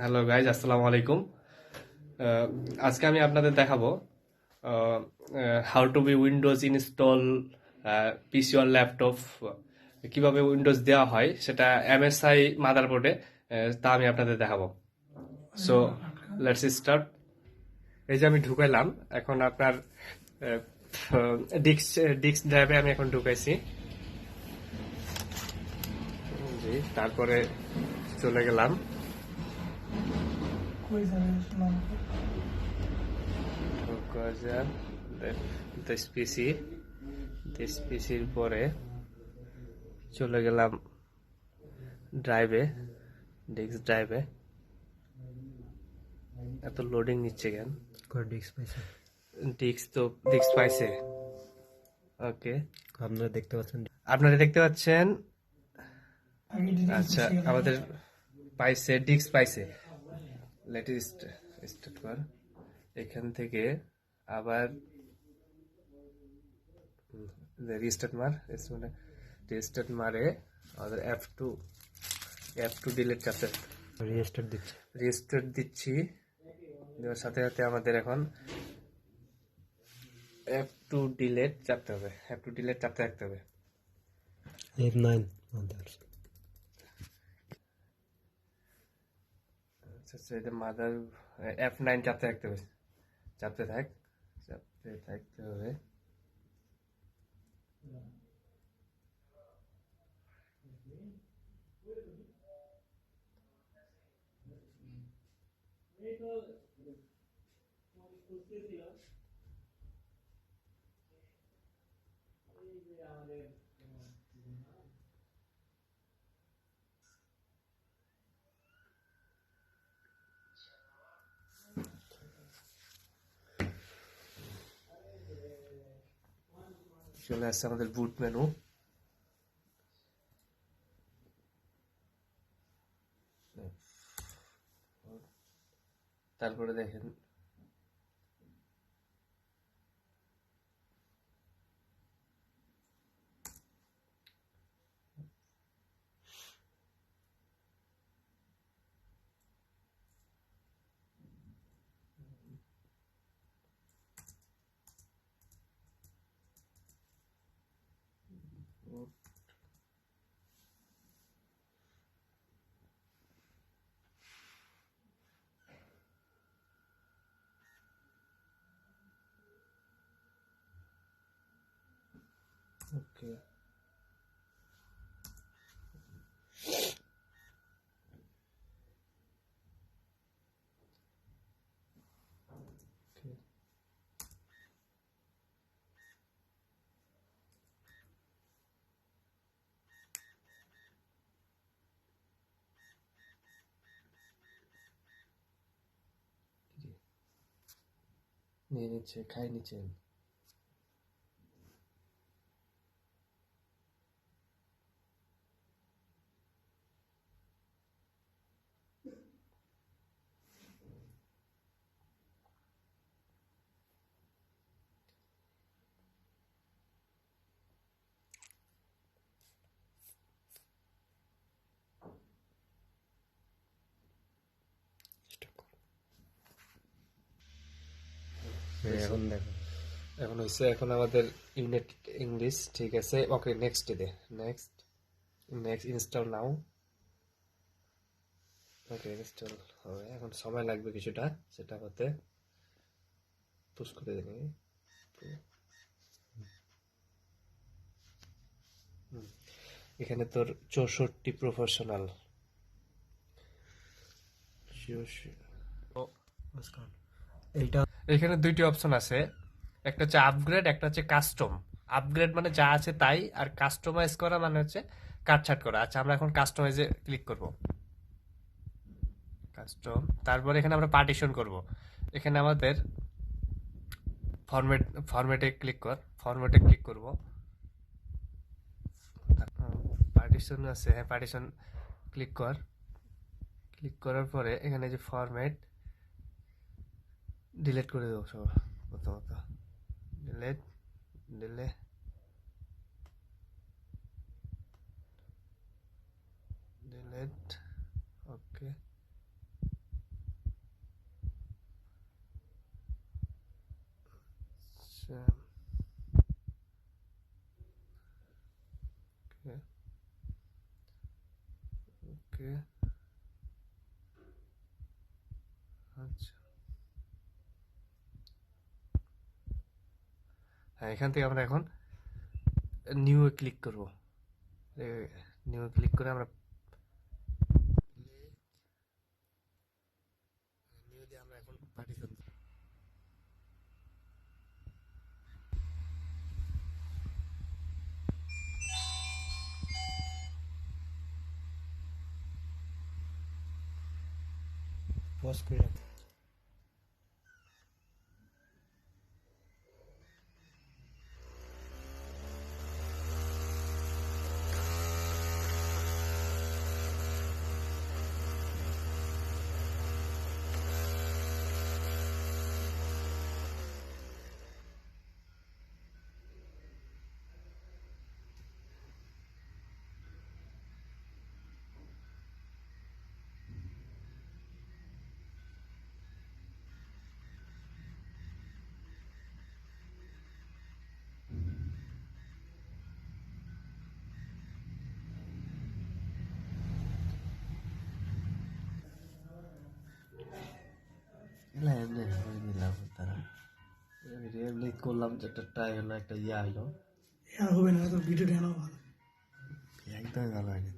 Hello guys, আসসালামু আলাইকুম। আজকে আমি আপনাদের দেখাবো how to be Windows install PC or laptop. কিভাবে উইন্ডোজ দেওয়া হয় সেটা এমএসআই মাদারবোর্ডে, তা আমি আপনাদের দেখাবো। So let's start. এই যে আমি ঢুকাইলাম, এখন আপনার ডিস্ক ড্রাইভে আমি এখন ঢুকাইছি। জি, তারপরে চলে গেলাম দিস পিসির পরে চলে গেলাম ড্রাইভে, ডিস্ক ড্রাইভে। এত লোডিং নিচ্ছে কেন? ডিস্ক পাইছে। ওকে, আপনারা দেখতে পাচ্ছেন। আচ্ছা, আমাদের পাইছে, ডিস্ক পাইছে। লেটেস্ট স্টার্ট কর। এখান থেকে আবার রিস্টার্ট মারে আমাদের F2 ডিলিট চাপতে রিস্টার্ট দিচ্ছি। দেওয়ার সাথে সাথে আমাদের এখন F2 ডিলিট চাপতে হবে, F2 ডিলিট চাপতে থাকতে হবে। F9 আচ্ছা, এটা মাদার F9 চাপতে থাকতে হবে, চাপতে থাকতে হবে। চলে আসছে আমাদের বুট মেনু। তারপরে দেখেন ওকে। নিয়ে নিচ্ছে, খাই নিচ্ছেন। এখন দেখো, এখন হয়েছে, এখন আমাদের ইউনিট ইংলিশ ঠিক আছে। ওকে, নেক্সট দে, নেক্সট ইনস্টল নাও। ওকে, ইনস্টল হবে, এখন সময় লাগবে কিছুটা সেটা হতে। পুশ করে দিন। এখানে তোর 64 প্রফেশনাল। এইটা এখানে দুইটি অপশন আছে, একটা হচ্ছে আপগ্রেড, একটা হচ্ছে কাস্টম। আপগ্রেড মানে যা আছে তাই, আর কাস্টমাইজ করা মানে হচ্ছে কাটছাট করা। আচ্ছা, আমরা এখন কাস্টমাইজে ক্লিক করব, কাস্টম। তারপর এখানে আমরা পার্টিশন করব। এখানে আমাদের ফরম্যাটে ক্লিক করব। পার্টিশন আছে, হ্যাঁ, পার্টিশন ক্লিক করার পরে এখানে যে ফরম্যাট ডিলিট করে দেবো সব প্রথমত। Delete wait. Okay. So, okay. Okay. আচ্ছা, হ্যাঁ, এখান থেকে আমরা এখন নিউ এ ক্লিক করব। নিউ এ ক্লিক করে আমরা নিউ দিয়ে আমরা এখন পার্টিশন পজ করে রাখ। এলা এমনি করে দিলাম তারা এমনি করলাম, যে একটা ট্রাই হলো, একটা ইয়া হলো, আর হবে না, তো ভিডিওটা আনা ভালো। একদমই ভালো হয়নি।